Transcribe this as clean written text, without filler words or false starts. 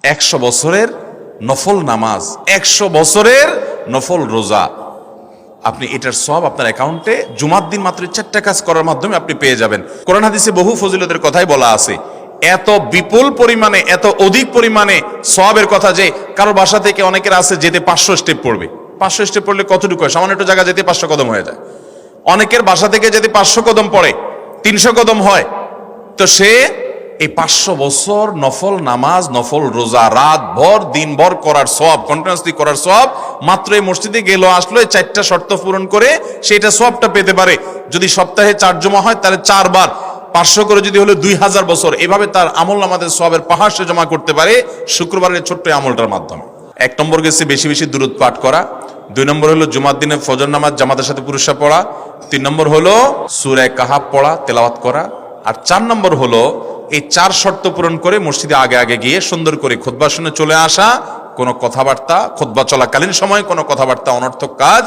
100 বছরের নফল নামাজ, 100 বছরের নফল রোজা, আপনি এটার সব আপনার অ্যাকাউন্টে জুমার দিন মাত্র 4টা কাজ করার মাধ্যমে আপনি পেয়ে যাবেন। কোরআন হাদিসে বহু ফজিলতের কথাই বলা আছে। এত বিপুল পরিমাণে, এত অধিক পরিমাণে সওয়াবের কথা যে কারো বাসা থেকে অনেকের আছে যেতে 500 স্টেপ পড়বে। 500 স্টেপ পড়লে কতটুকু হয়? সামান্য একটু জায়গা যেতে 500 কদম হয়ে যায়। অনেকের বাসা থেকে যদি 500 কদম পড়ে 300 কদম হয়, তো সে এই 500 বছর নফল নামাজ, নফল রোজা, রাত ভর দিন ভর করার সওয়াব, কন্টিনিউয়াসলি করার সওয়াব মাত্র এই মসজিদে গেল আসলো, এই 4টা শর্ত পূরণ করে সেটা সওয়াবটা পেতে পারে। যদি সপ্তাহে 4 জমা হয় তাহলে 4 বার 500 করে যদি হলো 2000 বছর, এভাবে তার আমল আমাদের সওয়াবের পাহাড় সে জমা করতে পারে শুক্রবারের ছোট্ট আমলটার মাধ্যমে। 1 নম্বর গেছে বেশি বেশি দুরূদ পাঠ করা, 2 নম্বর হলো জুমার দিনে ফজর নামাজ জামাতের সাথে পুরুষরা পড়া, 3 নম্বর হলো সূরা কাহাফ পড়া, তেলাওয়াত করা, আর 4 নম্বর হলো এই 4 শর্ত পূরণ করে মসজিদে আগে আগে গিয়ে সুন্দর করে খুতবা শুনে চলে আসা। কোনো কথাবার্তা, খুতবা চলাকালীন সময় কোনো কথাবার্তা, অনর্থক কাজ